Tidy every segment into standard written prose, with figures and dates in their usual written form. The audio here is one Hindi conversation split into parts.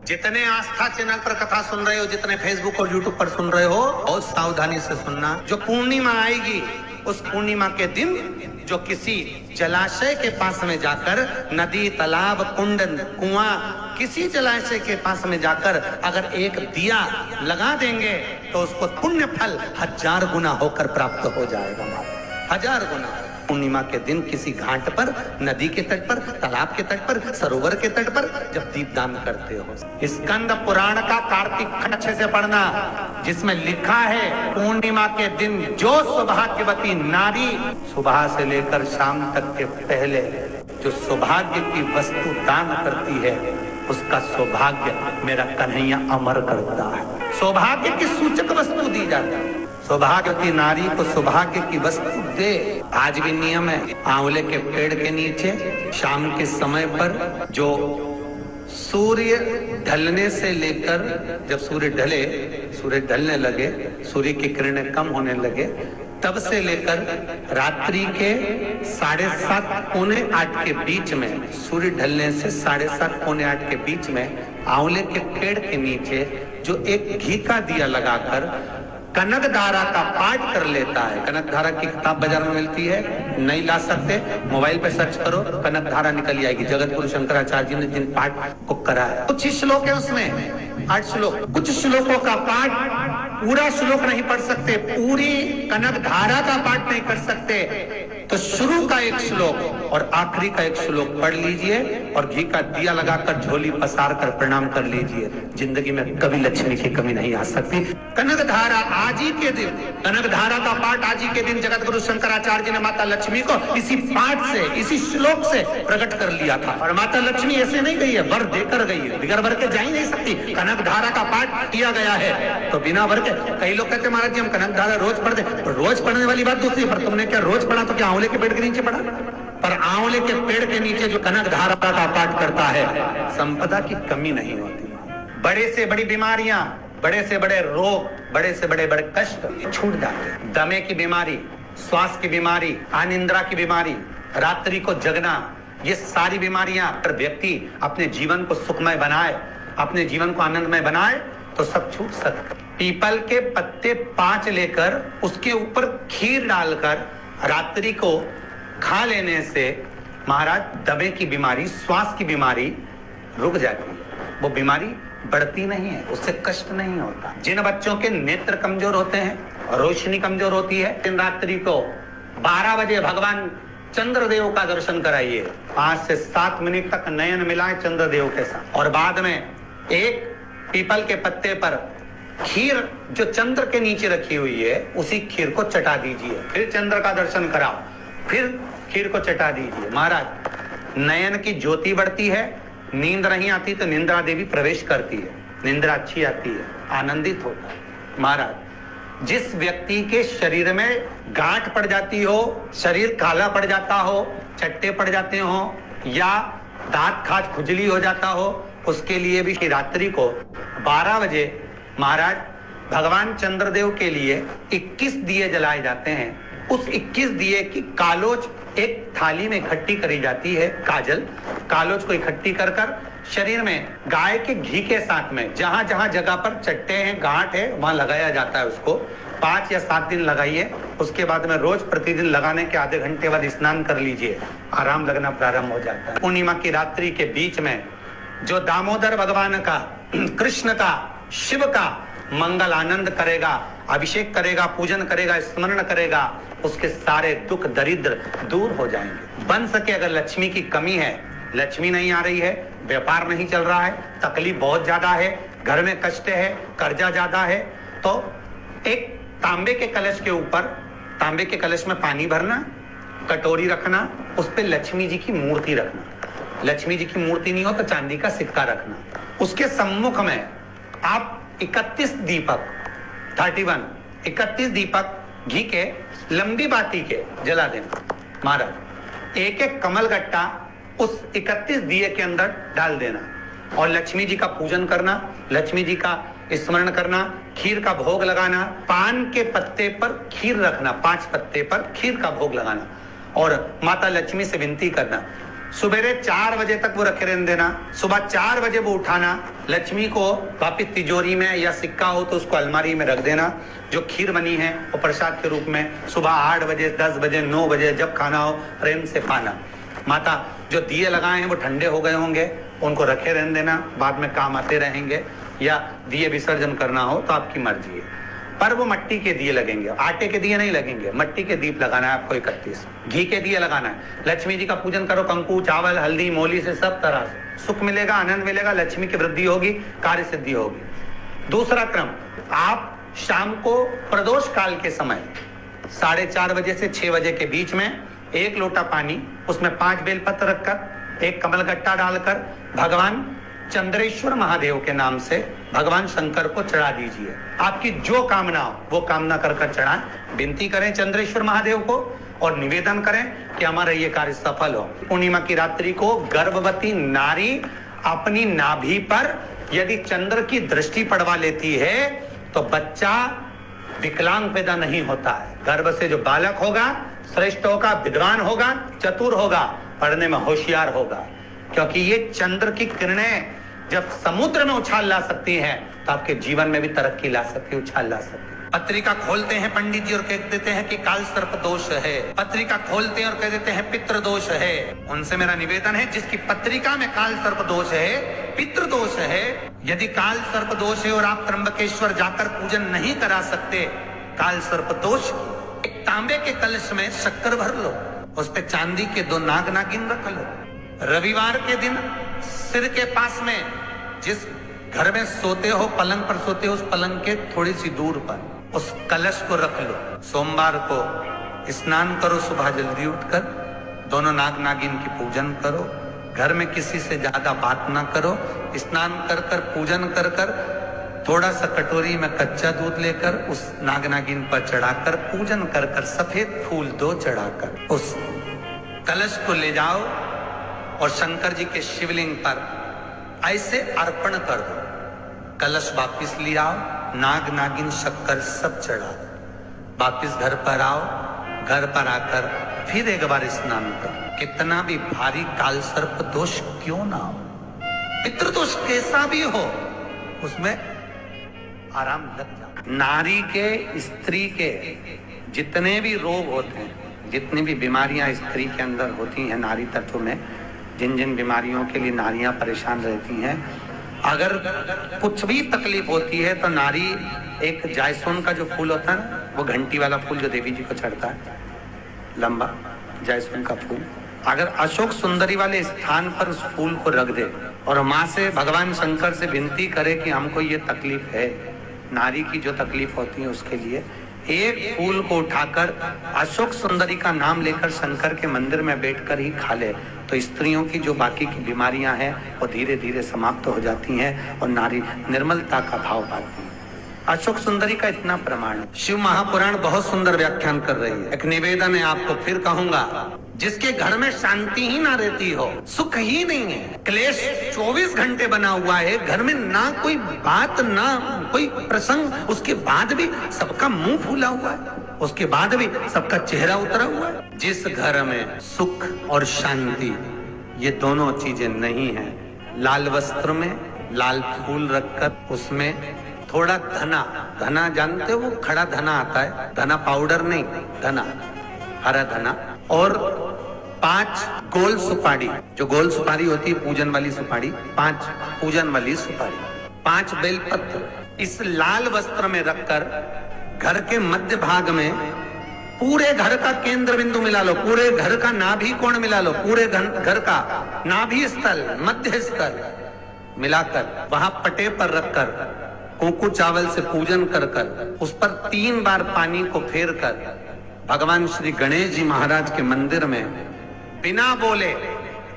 जितने आस्था चैनल पर कथा सुन रहे हो, जितने फेसबुक और यूट्यूब पर सुन रहे हो, बहुत सावधानी से सुनना। जो पूर्णिमा आएगी, उस पूर्णिमा के दिन जो किसी जलाशय के पास में जाकर, नदी, तालाब, कुंड, कुआं, किसी जलाशय के पास में जाकर अगर एक दिया लगा देंगे तो उसको पुण्य फल 1000 गुना होकर प्राप्त हो जाएगा। 1000 गुना। पूर्णिमा के दिन किसी घाट पर, नदी के तट पर, तालाब के तट पर, सरोवर के तट पर जब दीपदान करते हो, स्कंद पुराण का कार्तिक खंड अच्छे से पढ़ना, जिसमें लिखा है पूर्णिमा के दिन जो सौभाग्यवती नारी सुबह से लेकर शाम तक के पहले जो सौभाग्य की वस्तु दान करती है, उसका सौभाग्य मेरा कन्हैया अमर करता है। सौभाग्य की सूचक वस्तु दी जाती है। सौभाग्यवती नारी को सौभाग्य की वस्तु दे। आज भी नियम है, आंवले के पेड़ के नीचे शाम के समय पर जो सूर्य ढलने से लेकर, जब सूर्य ढलने लगे, सूर्य की किरणें कम होने लगे, तब से लेकर रात्रि के 7:30 पौने 8 के बीच में, सूर्य ढलने से 7:30 पौने 8 के बीच में आंवले के पेड़ के नीचे जो एक घी का दिया लगाकर कनक धारा का पाठ कर लेता है। कनक धारा की किताब बाजार में मिलती है, नहीं ला सकते, मोबाइल पे सर्च करो, कनक धारा निकल आएगी। जगत गुरु शंकराचार्य जी ने जिन पाठ को करा है, कुछ श्लोक है उसमें, 8 श्लोक। कुछ श्लोकों का पाठ, पूरा श्लोक नहीं पढ़ सकते, पूरी कनक धारा का पाठ नहीं कर सकते, तो शुरू का एक श्लोक और आखिरी का एक श्लोक पढ़ लीजिए और घी का दिया लगाकर झोली पसार कर प्रणाम कर लीजिए। जिंदगी में कभी लक्ष्मी की कमी नहीं आ सकती। कनक धारा आज ही के दिन, कनक धारा का पाठ आज ही के दिन जगत गुरु शंकराचार्य जी ने माता लक्ष्मी को इसी पाठ से, इसी श्लोक से प्रकट कर लिया था। और माता लक्ष्मी ऐसे नहीं गई है, वर देकर गई है, बिगर वर के जा ही नहीं सकती। कनक धारा का पाठ किया गया है तो बिना वर के। कई लोग कहते महाराज जी हम कनक धारा रोज पढ़ते, रोज पढ़ने वाली बात दूसरी, पर तुमने क्या रोज पढ़ा तो क्या आंवले के पेड़ के नीचे पढ़ा? पर आंवले के पेड़ के नीचे जो कनक धारा का पाठ करता है, संपदा की कमी नहीं होती। बड़े से बड़ी बीमारियां, बड़े से बड़े रोग, बड़े से बड़े कष्ट छूट जाते हैं। दमे की बीमारी, श्वास की बीमारी, अनिद्रा की बीमारी, रात्रि को जगना, ये सारी बीमारियां पर व्यक्ति अपने जीवन को सुखमय बनाए, अपने जीवन को आनंदमय बनाए तो सब छूट सकते। पीपल के पत्ते 5 लेकर उसके ऊपर खीर डालकर रात्रि को खा लेने से महाराज दमे की बीमारी, श्वास की बीमारी रुक जाती है। वो बीमारी बढ़ती नहीं है, उससे कष्ट नहीं होता। जिन बच्चों के नेत्र कमजोर होते हैं, रोशनी कमजोर होती है, दिन रात्रि को 12 बजे भगवान चंद्रदेव का दर्शन कराइए। 5 से 7 मिनट तक नयन मिलाए चंद्रदेव के साथ, और बाद में एक पीपल के पत्ते पर खीर जो चंद्र के नीचे रखी हुई है, उसी खीर को चटा दीजिए। फिर चंद्र का दर्शन कराओ, फिर खीर को चटा दीजिए। महाराज नयन की ज्योति बढ़ती है, नींद नहीं आती तो निंद्रा देवी प्रवेश करती है, निंद्रा अच्छी आती है, आनंदित होता है। महाराज जिस व्यक्ति के शरीर में गांठ पड़ जाती हो, शरीर काला पड़ जाता हो, चट्टे पड़ जाते हो, या दांत खाज खुजली हो जाता हो, उसके लिए भी रात्रि को 12 बजे महाराज भगवान चंद्रदेव के लिए 21 दिए जलाए जाते हैं। उस 21 दिए की कालोज एक थाली में इकट्ठी करी जाती है, कालोज को इकट्ठी कर शरीर में गाय के घी के साथ में जहां जहां जगह पर चट्टे हैं, गांठ है, वहां लगाया जाता है। उसको 5 या 7 दिन लगाइए। उसके बाद में रोज प्रतिदिन लगाने के आधे घंटे बाद स्नान कर लीजिए, आराम लगना प्रारंभ हो जाता है। पूर्णिमा की रात्रि के बीच में जो दामोदर भगवान का, कृष्ण का, शिव का मंगल आनंद करेगा, अभिषेक करेगा, पूजन करेगा, स्मरण करेगा, उसके सारे दुख दरिद्र दूर हो जाएंगे। बन सके अगर लक्ष्मी की कमी है, लक्ष्मी नहीं आ रही है, व्यापार नहीं चल रहा है, तकलीफ बहुत ज्यादा है, घर में कष्ट है, कर्जा ज्यादा है, तो एक तांबे के कलश के ऊपर, तांबे के कलश में पानी भरना, कटोरी रखना, उस पर लक्ष्मी जी की मूर्ति रखना। लक्ष्मी जी की मूर्ति नहीं हो तो चांदी का सिक्का रखना। उसके सम्मुख में आप 31 दीपक 31 दीपक घी के लंबी बाती के जला देना। महाराज एक एक कमल गट्टा उस 31 दिए के अंदर डाल देना और लक्ष्मी जी का पूजन करना, लक्ष्मी जी का स्मरण करना, खीर का भोग लगाना, पान के पत्ते पर खीर रखना, 5 पत्ते पर खीर का भोग लगाना और माता लक्ष्मी से विनती करना, सुबेरे 4 बजे तक वो रखे रहने देना, सुबह 4 बजे वो उठाना, लक्ष्मी को वापिस तिजोरी में या सिक्का हो तो उसको अलमारी में रख देना। जो खीर बनी है वो प्रसाद के रूप में सुबह 8 बजे, 10 बजे, 9 बजे जब खाना हो प्रेम से खाना। माता जो दिए लगाए हैं वो ठंडे हो गए होंगे, उनको रखे रहने देना, बाद में काम आते रहेंगे, या दिए विसर्जन करना हो तो आपकी मर्जी है। पर वो मिट्टी के दिए लगेंगे, आटे के दिए नहीं लगेंगे, मिट्टी के दीप लगाना है आपको 31। घी के दिए लगाना है। लक्ष्मी जी का पूजन करो, कंकु, चावल, हल्दी, मोली से सब तरह से सुख मिलेगा, आनंद मिलेगा, लक्ष्मी की वृद्धि होगी, कार्य सिद्धि होगी। दूसरा क्रम, आप शाम को प्रदोष काल के समय 4:30 बजे से 6 बजे के बीच में 1 लोटा पानी, उसमें 5 बेलपत्र रखकर, 1 कमलगट्टा डालकर भगवान चंद्रेश्वर महादेव के नाम से भगवान शंकर को चढ़ा दीजिए। आपकी जो कामना हो वो कामना कर कर चढ़ाएं। विनती करें चंद्रेश्वर महादेव को और निवेदन करें कि हमारा ये कार्य सफल हो। पूर्णिमा की रात्रि को गर्भवती नारी अपनी नाभि पर यदि चंद्र की दृष्टि पड़वा लेती है तो बच्चा विकलांग पैदा नहीं होता है। गर्भ से जो बालक होगा श्रेष्ठ होगा, विद्वान होगा, चतुर होगा, पढ़ने में होशियार होगा, क्योंकि ये चंद्र की किरणें जब समुद्र में उछाल ला सकती हैं तो आपके जीवन में भी तरक्की ला सकती है, उछाल ला सकती है। पत्रिका खोलते हैं पंडित जी और कह देते हैं कि काल सर्प दोष है, पत्रिका खोलते हैं और कह देते हैं पितृ दोष है। उनसे मेरा निवेदन है, जिसकी पत्रिका में काल सर्प दोष है, पितृ दोष है, यदि काल सर्प दोष है और आप त्र्यंबकेश्वर जाकर पूजन नहीं करा सकते काल सर्प दोष, एक तांबे के कलश में शक्कर भर लो, उस पे चांदी के 2 नाग नागिन रख लो। रविवार के दिन सिर के पास में जिस घर में सोते हो, पलंग पर सोते हो, उस पलंग के थोड़ी सी दूर पर उस कलश को रख लो। सोमवार को स्नान करो, सुबह जल्दी उठकर दोनों नाग नागिन की पूजन करो। घर में किसी से ज्यादा बात ना करो। स्नान कर कर पूजन कर कर थोड़ा सा कटोरी में कच्चा दूध लेकर उस नाग नागिन पर चढ़ाकर पूजन कर कर सफेद फूल 2 चढ़ाकर उस कलश को ले जाओ और शंकर जी के शिवलिंग पर ऐसे अर्पण कर दो। कलश वापिस ले आओ, नाग नागिन शक्कर सब चढ़ा दो। वापिस घर पर आओ, घर पर आकर फिर एक बार स्नान करो। कितना भी भारी काल सर्प दोष क्यों ना हो, पितृदोष कैसा भी हो, उसमें आराम लग जाता। नारी के, स्त्री के जितने भी रोग होते हैं, जितनी भी बीमारियां स्त्री के अंदर होती हैं, नारी तत्व में जिन जिन बीमारियों के लिए नारियां परेशान रहती हैं, अगर कुछ भी तकलीफ होती है तो नारी एक जायसोन का जो फूल होता है ना, वो घंटी वाला फूल जो देवी जी को चढ़ता है, लंबा जायसोन का फूल, अगर अशोक सुंदरी वाले स्थान पर उस फूल को रख दे और माँ से, भगवान शंकर से विनती करे कि हमको ये तकलीफ है, नारी की जो तकलीफ होती है उसके लिए, एक फूल को उठाकर अशोक सुंदरी का नाम लेकर शंकर के मंदिर में बैठकर ही खा ले, तो स्त्रियों की जो बाकी की बीमारियां हैं वो धीरे धीरे समाप्त हो जाती हैं और नारी निर्मलता का भाव पाती है। अशोक सुंदरी का इतना प्रमाण है। शिव महापुराण बहुत सुंदर व्याख्यान कर रही है। एक निवेदन है आपको, फिर कहूंगा, जिसके घर में शांति ही ना रहती हो, सुख ही नहीं है, क्लेश 24 घंटे बना हुआ है, घर में ना कोई बात ना कोई प्रसंग, उसके बाद भी सबका मुंह फूला हुआ है, उसके बाद भी सबका चेहरा उतरा हुआ है। जिस घर में सुख और शांति ये दोनों चीजें नहीं है, लाल वस्त्र में लाल फूल रखकर उसमें थोड़ा धना, धना जानते हो, वो खड़ा धना आता है, धना पाउडर नहीं, धना, हरा धना, और 5 गोल सुपारी, जो गोल सुपारी होती है पूजन वाली सुपारी, 5 पूजन वाली सुपारी, 5 बेलपत्र इस लाल वस्त्र में रखकर घर के मध्य भाग में पूरे घर का केंद्र बिंदु मिला लो, पूरे घर का नाभि कोण मिला लो, पूरे घर का नाभि स्थल, मध्य स्थल मिलाकर वहां पटे पर रखकर कुंकू चावल से पूजन कर कर उस पर 3 बार पानी को फेर कर भगवान श्री गणेश जी महाराज के मंदिर में बिना बोले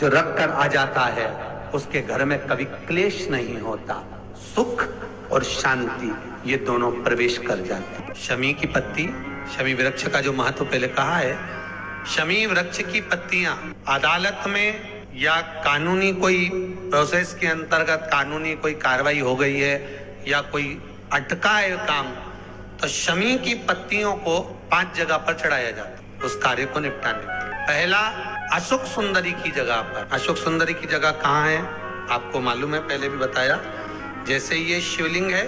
जो रख कर आ जाता है, उसके घर में कभी क्लेश नहीं होता, सुख और शांति ये दोनों प्रवेश कर जाते हैं। शमी की पत्ती, शमी वृक्ष का जो महत्व पहले कहा है, शमी वृक्ष की पत्तियां अदालत में या कानूनी कोई प्रोसेस के अंतर्गत कानूनी कोई कार्रवाई हो गई है या कोई अटका है काम, तो शमी की पत्तियों को 5 जगह पर चढ़ाया जाता है उस कार्य को निपटाने के लिए। पहला, अशोक सुंदरी की जगह पर। अशोक सुंदरी की जगह कहाँ है आपको मालूम है, पहले भी बताया। जैसे ये शिवलिंग है,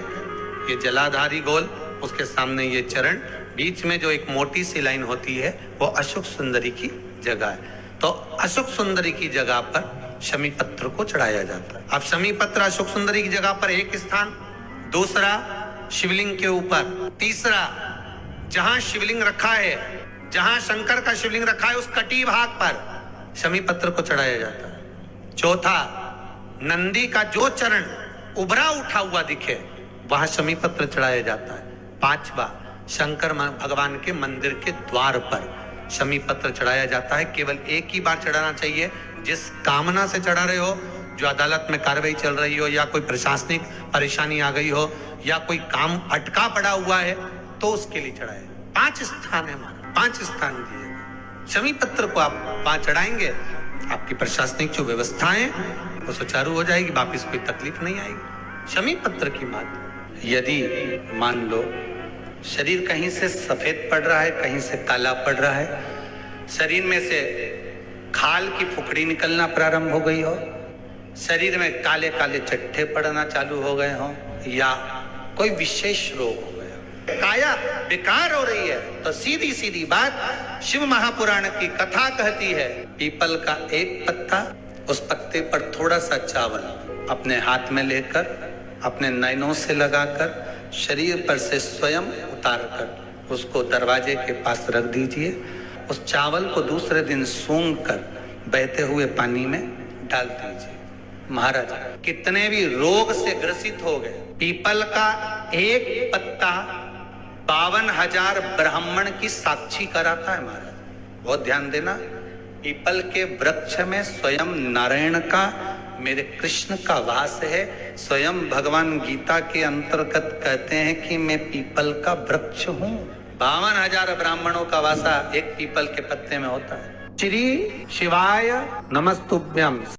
ये जलाधारी गोल, उसके सामने ये चरण, बीच में जो एक मोटी सी लाइन होती है वो अशोक सुंदरी की जगह है। तो अशोक सुंदरी की जगह पर शमी पत्र को चढ़ाया जाता है। अब शमी पत्र अशोक सुंदरी की जगह पर एक स्थान, दूसरा शिवलिंग के ऊपर, तीसरा जहां शिवलिंग रखा है, जहां शंकर का शिवलिंग रखा है उस कटी भाग पर शमी पत्र को चढ़ाया जाता है। चौथा, नंदी का जो चरण उभरा उठा हुआ दिखे वहां शमी पत्र चढ़ाया जाता है। पांचवा, शंकर भगवान के मंदिर के द्वार पर शमी पत्र चढ़ाया जाता है। केवल एक ही बार चढ़ाना चाहिए। जिस कामना से चढ़ा रहे हो, जो अदालत में कार्रवाई चल रही हो, या कोई प्रशासनिक परेशानी आ गई हो, या कोई काम अटका पड़ा हुआ है, तो उसके लिए चढ़ाए। 5 स्थान है हमारा, 5 स्थान दिए। शमी पत्र को आप 5 चढ़ाएंगे, आपकी प्रशासनिक जो व्यवस्थाएं वो सुचारू हो जाएगी, वापिस कोई तकलीफ नहीं आएगी। शमी पत्र की बात, यदि मान लो शरीर कहीं से सफेद पड़ रहा है, कहीं से काला पड़ रहा है, शरीर में से खाल की फुकड़ी निकलना प्रारंभ हो गई हो, शरीर में काले काले चट्टे पड़ना चालू हो गए हो, या कोई विशेष रोग हो गया, काया बेकार हो रही है, तो सीधी सीधी बात शिव महापुराण की कथा कहती है, पीपल का एक पत्ता, उस पत्ते पर थोड़ा सा चावल अपने हाथ में लेकर, अपने नैनों से लगाकर, शरीर पर से स्वयं उतारकर उसको दरवाजे के पास रख दीजिए। उस चावल को दूसरे दिन सूंघ कर बहते हुए पानी में डाल दीजिए। महाराज कितने भी रोग से ग्रसित हो गए, पीपल का एक पत्ता 52,000 ब्राह्मण की साक्षी कराता है। महाराज बहुत ध्यान देना, पीपल के वृक्ष में स्वयं नारायण का, मेरे कृष्ण का वास है। स्वयं भगवान गीता के अंतर्गत कहते हैं कि मैं पीपल का वृक्ष हूँ। 52,000 ब्राह्मणों का वासा एक पीपल के पत्ते में होता है। श्री शिवाय नमस्तुभ्यम।